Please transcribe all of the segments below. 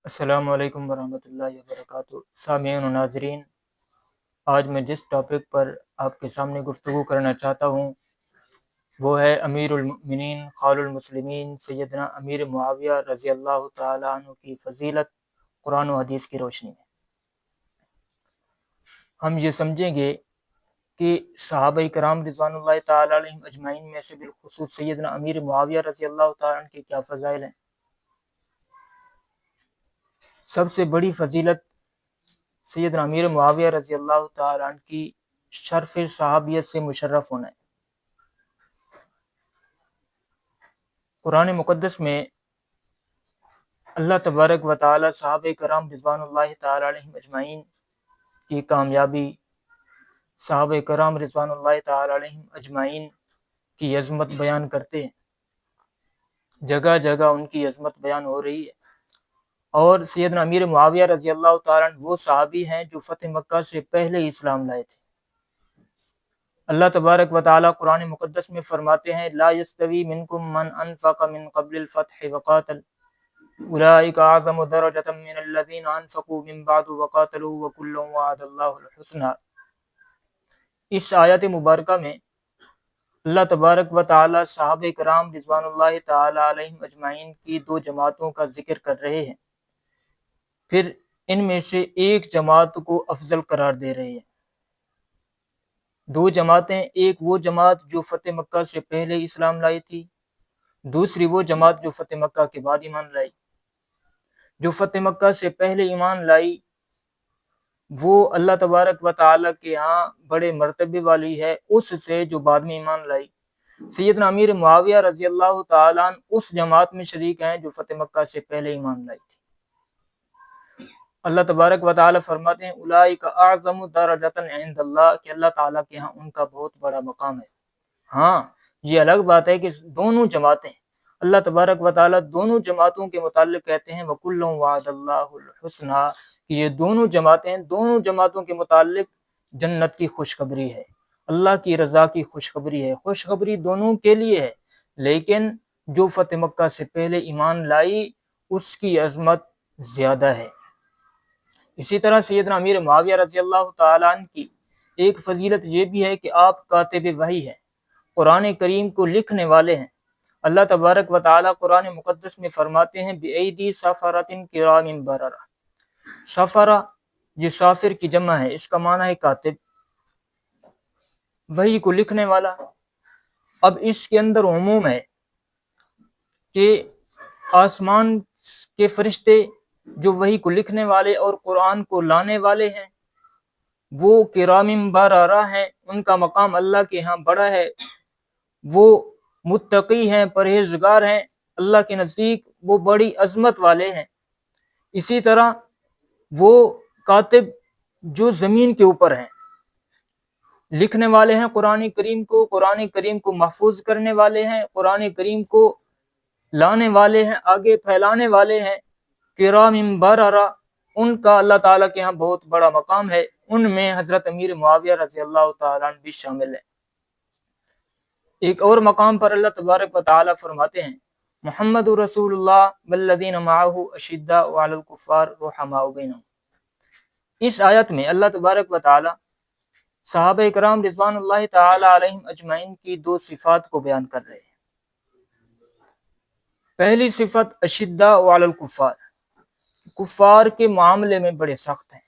السلام علیکم ورحمۃ اللہ وبرکاتہ۔ سامعین و ناظرین، آج میں جس ٹاپک پر آپ کے سامنے گفتگو کرنا چاہتا ہوں وہ ہے امیر المؤمنین خال المسلمین سیدنا امیر معاویہ رضی اللہ تعالیٰ عنہ کی فضیلت قرآن و حدیث کی روشنی میں۔ ہم یہ سمجھیں گے کہ صحابہ کرام رضوان اللہ تعالیٰ علیہم اجمعین میں سے بالخصوص سیدنا امیر معاویہ رضی اللہ تعالیٰ عنہ کے کیا فضائل ہیں۔ سب سے بڑی فضیلت سیدنا امیر معاویہ رضی اللہ تعالیٰ عنہ کی شرف صحابیت سے مشرف ہونا ہے۔ قرآن مقدس میں اللہ تبارک و تعالی صحابہ کرام رضوان اللہ تعالیٰ علیہم اجمعین کی کامیابی، صحابہ کرام رضوان اللہ تعالیٰ علیہم اجمعین کی عظمت بیان کرتے ہیں۔ جگہ جگہ ان کی عظمت بیان ہو رہی ہے، اور سیدنا امیر معاویہ رضی اللہ تعالیٰ عنہ وہ صحابی ہیں جو فتح مکہ سے پہلے اسلام لائے تھے۔ اللہ تبارک و تعالیٰ قرآن مقدس میں فرماتے ہیں لا یستوی منکم من انفق من قبل الفتح وقاتل اولئک اعظم درجۃ من الذین انفقوا من بعد وقاتلوا وکلا وعد اللہ الحسنى۔ اس آیت مبارکہ میں اللہ تبارک و تعالیٰ صحابہ کرام رضوان اللہ تعالیٰ علیہم اجمعین کی دو جماعتوں کا ذکر کر رہے ہیں، پھر ان میں سے ایک جماعت کو افضل قرار دے رہے ہیں۔ دو جماعتیں، ایک وہ جماعت جو فتح مکہ سے پہلے اسلام لائی تھی، دوسری وہ جماعت جو فتح مکہ کے بعد ایمان لائی۔ جو فتح مکہ سے پہلے ایمان لائی وہ اللہ تبارک و تعالیٰ کے ہاں بڑے مرتبے والی ہے اس سے جو بعد میں ایمان لائی۔ سیدنا امیر معاویہ رضی اللہ تعالیٰ عنہ اس جماعت میں شریک ہیں جو فتح مکہ سے پہلے ایمان لائی تھی۔ اللہ تبارک و تعالیٰ فرماتے ہیں اولئک اعظم درجۃ عند اللہ، کہ اللہ تعالیٰ کے ہاں ان کا بہت بڑا مقام ہے۔ ہاں، یہ الگ بات ہے کہ دونوں جماعتیں، اللہ تبارک و تعالیٰ دونوں جماعتوں کے متعلق کہتے ہیں وَكُلٌّ وَعَدَ اللَّهُ الْحُسْنَى، کہ یہ دونوں جماعتیں، دونوں جماعتوں کے متعلق جنت کی خوشخبری ہے، اللہ کی رضا کی خوشخبری ہے۔ خوشخبری دونوں کے لیے ہے، لیکن جو فتح مکہ سے پہلے ایمان لائی اس کی عظمت زیادہ ہے۔ اسی طرح سیدنا امیر معاویہ رضی اللہ تعالیٰ عنہ کی ایک فضیلت یہ بھی ہے کہ آپ کاتب وحی ہیں، قرآن کریم کو لکھنے والے ہیں۔ اللہ تبارک و تعالیٰ قرآن مقدس میں فرماتے ہیں بِأَيْدِي سَفَرَةٍ كِرَامٍ بَرَرَةٍ۔ سفرہ یہ سافر کی جمع ہے، اس کا معنی ہے کاتب، وحی کو لکھنے والا۔ اب اس کے اندر عموم ہے کہ آسمان کے فرشتے جو وحی کو لکھنے والے اور قرآن کو لانے والے ہیں وہ کرام بررہ ہیں، ان کا مقام اللہ کے ہاں بڑا ہے، وہ متقی ہیں، پرہیزگار ہیں، اللہ کے نزدیک وہ بڑی عظمت والے ہیں۔ اسی طرح وہ کاتب جو زمین کے اوپر ہیں، لکھنے والے ہیں قرآن کریم کو محفوظ کرنے والے ہیں، قرآن کریم کو لانے والے ہیں، آگے پھیلانے والے ہیں، کرام بررہ، ان کا اللہ تعالیٰ کے ہاں بہت بڑا مقام ہے۔ ان میں حضرت امیر معاویہ رضی اللہ تعالیٰ عنہ بھی شامل ہے۔ ایک اور مقام پر اللہ تبارک و تعالیٰ فرماتے ہیں محمد رسول اللہ والذین معہ اشداء علی الکفار رحماء بینہم۔ اس آیت میں اللہ تبارک و تعالیٰ صحابہ کرام رضوان اللہ تعالیٰ علیہم اجمعین کی دو صفات کو بیان کر رہے ہیں۔ پہلی صفت اشداء علی الکفار، کفار کے معاملے میں بڑے سخت ہیں،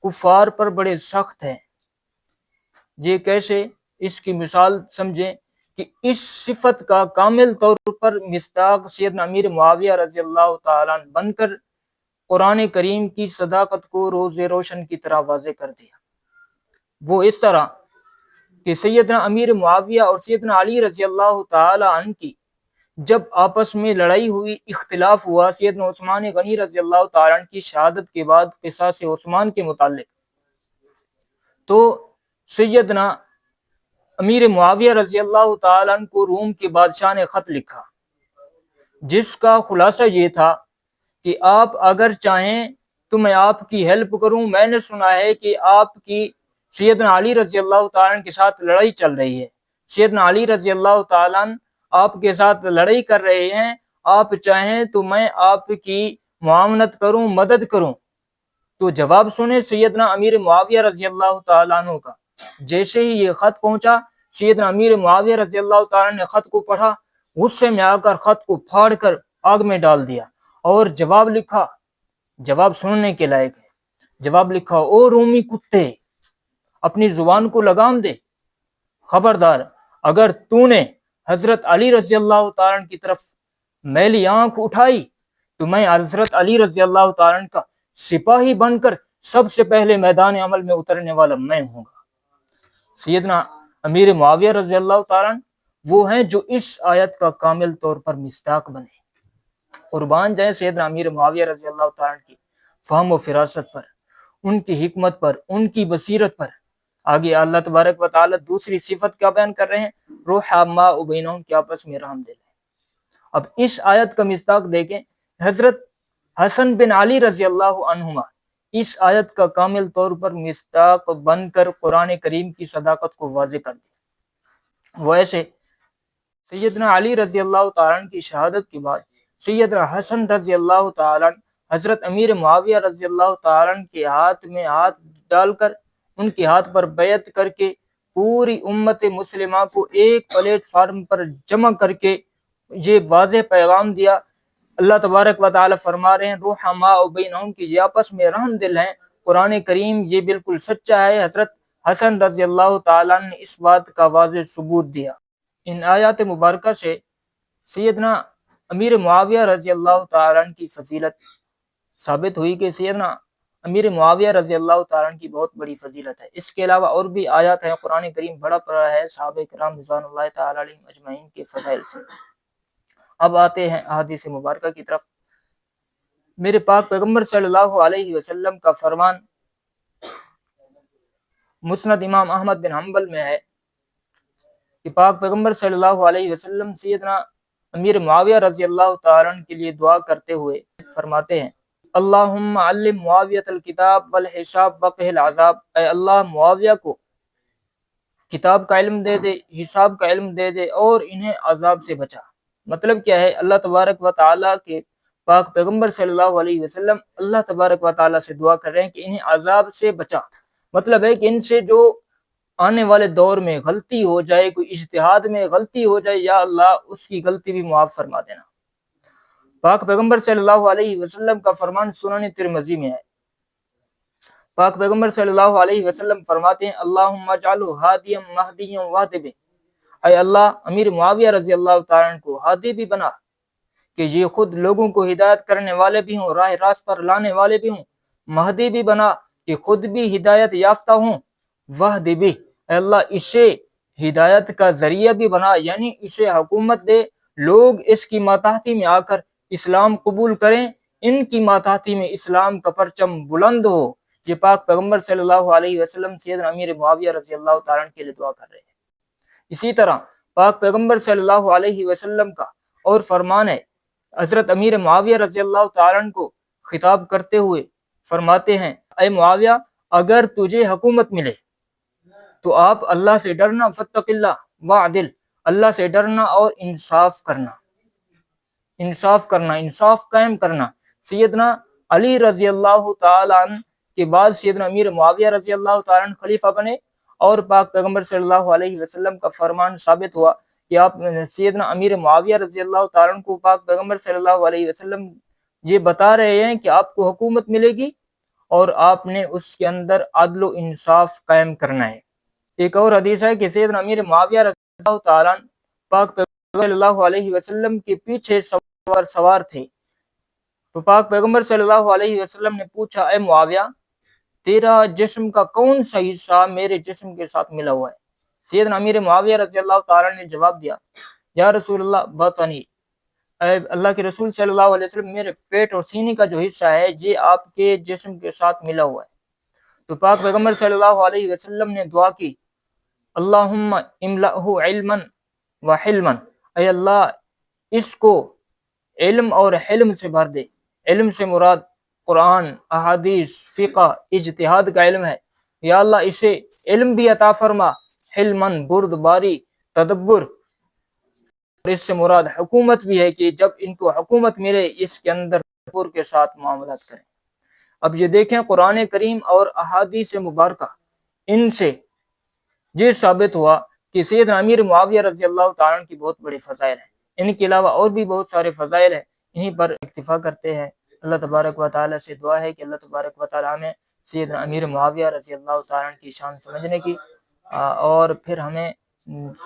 کفار پر بڑے سخت ہیں۔ یہ کیسے؟ اس کی مثال سمجھیں کہ اس صفت کا کامل طور پر مصداق سیدنا امیر معاویہ رضی اللہ تعالیٰ عنہ بن کر قرآن کریم کی صداقت کو روز روشن کی طرح واضح کر دیا۔ وہ اس طرح کہ سیدنا امیر معاویہ اور سیدنا علی رضی اللہ تعالیٰ عنہ کی جب آپس میں لڑائی ہوئی، اختلاف ہوا سیدنا عثمان غنی رضی اللہ تعالیٰ عنہ کی شہادت کے بعد قصاص عثمان کے متعلق، تو سیدنا امیر معاویہ رضی اللہ تعالیٰ عنہ کو روم کے بادشاہ نے خط لکھا، جس کا خلاصہ یہ تھا کہ آپ اگر چاہیں تو میں آپ کی ہیلپ کروں، میں نے سنا ہے کہ آپ کی سیدنا علی رضی اللہ تعالیٰ عنہ کے ساتھ لڑائی چل رہی ہے، سیدنا علی رضی اللہ تعالیٰ عنہ آپ کے ساتھ لڑائی کر رہے ہیں، آپ چاہیں تو میں آپ کی معاونت کروں، مدد کروں؟ تو جواب سنے سیدنا امیر معاویہ رضی اللہ تعالیٰ عنہ کا۔ جیسے ہی یہ خط پہنچا، سیدنا امیر معاویہ رضی اللہ تعالیٰ نے خط کو پڑھا، غصے میں آ کر خط کو پھاڑ کر آگ میں ڈال دیا اور جواب لکھا، جواب سننے کے لائق ہے۔ جواب لکھا: او رومی کتے، اپنی زبان کو لگام دے، خبردار اگر تو نے حضرت علی رضی اللہ تعالیٰ عنہ کی طرف میلی آنکھ اٹھائی تو میں حضرت علی رضی اللہ تعالیٰ عنہ کا سپاہی بن کر سب سے پہلے میدان عمل میں اترنے والا میں ہوں گا۔ سیدنا امیر معاویہ رضی اللہ تعالیٰ عنہ وہ ہیں جو اس آیت کا کامل طور پر مصداق بنے۔ قربان جائیں سیدنا امیر معاویہ رضی اللہ تعالیٰ عنہ کی فہم و فراست پر، ان کی حکمت پر، ان کی بصیرت پر۔ آگے اللہ تبارک و تعالیٰ دوسری صفت کیا بیان کر رہے ہیں؟ رحماء بینہم، کہ آپس میں رحم دل ہے۔ اب اس آیت کا مصداق دیکھیں، حضرت حسن بن علی رضی اللہ عنہما اس آیت کا کامل طور پر مصداق بن کر قرآن کریم کی صداقت کو واضح کر دیا۔ وہ ایسے سیدنا علی رضی اللہ تعالیٰ عنہ کی شہادت کے بعد سیدنا حسن رضی اللہ تعالیٰ عنہ حضرت امیر معاویہ رضی اللہ تعالیٰ عنہ کے ہاتھ میں ہاتھ ڈال کر، ان کے ہاتھ پر بیعت کر کے، پوری امت مسلمہ کو ایک پلیٹ فارم پر جمع کر کے یہ واضح پیغام دیا۔ اللہ تبارک و تعالی فرما رہے ہیں رحماء بینہم، کہ یہ آپس میں رحم دل ہیں۔ قرآن کریم یہ بالکل سچا ہے۔ حضرت حسن رضی اللہ تعالیٰ نے اس بات کا واضح ثبوت دیا۔ ان آیات مبارکہ سے سیدنا امیر معاویہ رضی اللہ تعالیٰ کی فضیلت ثابت ہوئی کہ سیدنا امیر معاویہ رضی اللہ تعالیٰ کی بہت بڑی فضیلت ہے۔ اس کے علاوہ اور بھی آیات ہیں، قرآن کریم بڑا پڑا ہے صحابہ کرام رضوان اللہ تعالیٰ علیہم اجمعین کے فضائل سے۔ اب آتے ہیں احادیث مبارکہ کی طرف۔ میرے پاک پیغمبر صلی اللہ علیہ وسلم کا فرمان مسند امام احمد بن حنبل میں ہے کہ پاک پیغمبر صلی اللہ علیہ وسلم سیدنا امیر معاویہ رضی اللہ تعالیٰ عنہ کے لیے دعا کرتے ہوئے فرماتے ہیں اللہم علم معاویۃ الکتاب والحساب وقہ العذاب، اے اللہ معاویہ کو کتاب کا علم دے دے، حساب کا علم دے دے اور انہیں عذاب سے بچا۔ مطلب کیا ہے؟ اللہ تبارک و تعالیٰ کے پاک پیغمبر صلی اللہ علیہ وسلم اللہ تبارک و تعالیٰ سے دعا کر رہے ہیں کہ انہیں عذاب سے بچا۔ مطلب ہے کہ ان سے جو آنے والے دور میں غلطی ہو جائے، کوئی اجتہاد میں غلطی ہو جائے، یا اللہ اس کی غلطی بھی معاف فرما دینا۔ پاک پیغمبر صلی اللہ علیہ وسلم کا فرمان سنن ترمذی میں ہے۔ پاک پیغمبر صلی اللہ علیہ وسلم فرماتے ہیں اللہم اجعلہ ہادیا مہدیا واہد بہ، اے اللہ امیر معاویہ رضی اللہ تعالیٰ عنہ کو ہادی بھی بنا کہ یہ خود لوگوں کو ہدایت کرنے والے بھی ہوں، راہ راست پر لانے والے بھی ہوں، مہدی بھی بنا کہ خود بھی ہدایت یافتہ ہوں، واہد بہ، اے اللہ اسے ہدایت کا ذریعہ بھی بنا، یعنی اسے حکومت دے، لوگ اس کی ماتحتی میں آ کر اسلام قبول کریں، ان کی ماتحتی میں اسلام کا پرچم بلند ہو۔ یہ پاک پیغمبر صلی اللہ علیہ وسلم سیدنا امیر معاویہ رضی اللہ تعالیٰ عنہ کے لیے دعا کر رہے ہیں۔ اسی طرح پاک پیغمبر صلی اللہ علیہ وسلم کا اور فرمان ہے، حضرت امیر معاویہ رضی اللہ تعالیٰ عنہ کو خطاب کرتے ہوئے فرماتے ہیں اے معاویہ، اگر تجھے حکومت ملے تو آپ اللہ سے ڈرنا، فاتق اللہ وعدل، اللہ سے ڈرنا اور انصاف کرنا، انصاف قائم کرنا۔ سیدنا علی رضی اللہ تعالیٰ عنہ کے بعد سیدنا امیر معاویہ رضی اللہ تعالیٰ عنہ خلیفہ بنے، اور پاک پیغمبر صلی اللہ علیہ وسلم کا فرمان ثابت ہوا کہ آپ سیدنا امیر معاویہ رضی اللہ تعالیٰ عنہ کو پاک پیغمبر صلی اللہ علیہ وسلم یہ بتا رہے ہیں کہ آپ کو حکومت ملے گی اور آپ نے اس کے اندر عدل و انصاف قائم کرنا ہے۔ ایک اور حدیث ہے کہ سیدنا امیر معاویہ رضی اللہ تعالیٰ عنہ پاک پیغمبر صلی اللہ علیہ وسلم کے پیچھے سوار تھے، تو پاک پیغمبر صلی اللہ علیہ وسلم نے پوچھا اے معاویہ، تیرا جسم کا کون سا حصہ میرے جسم کے ساتھ ملا ہوا ہے؟ سیدنا امیر معاویہ رضی اللہ تعالیٰ نے جواب دیا یا رسول اللہ بطنی، اے اللہ کے رسول صلی اللہ علیہ وسلم، میرے پیٹ اور سینے کا جو حصہ ہے یہ آپ کے جسم کے ساتھ ملا ہوا ہے۔ تو پاک پیغمبر صلی اللہ علیہ وسلم نے دعا کی اللہم املأہ علما وحلما، اے اللہ اس کو علم اور حلم سے بھر دے۔ علم سے مراد قرآن، احادیث، فقہ، اجتہاد کا علم ہے، یا اللہ اسے علم بھی عطا فرما، حلمن بردباری، تدبر، اور اس سے مراد حکومت بھی ہے کہ جب ان کو حکومت ملے اس کے اندر پور کے ساتھ معاملات کریں۔ اب یہ دیکھیں قرآن کریم اور احادیث مبارکہ، ان سے یہ ثابت ہوا کہ سیدنا امیر معاویہ رضی اللہ تعالیٰ عنہ کی بہت بڑی فضائل ہیں، ان کے علاوہ اور بھی بہت سارے فضائل ہیں، انہی پر اکتفا کرتے ہیں۔ اللہ تبارک و تعالیٰ سے دعا ہے کہ اللہ تبارک و تعالیٰ ہمیں سیدنا امیر معاویہ رضی اللہ تعالیٰ عنہ کی شان سمجھنے کی اور پھر ہمیں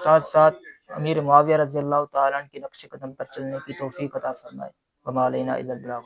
ساتھ ساتھ امیر معاویہ رضی اللہ تعالیٰ عنہ کی نقش قدم پر چلنے کی توفیق عطا فرمائے۔ وما علینا الا البلاغ۔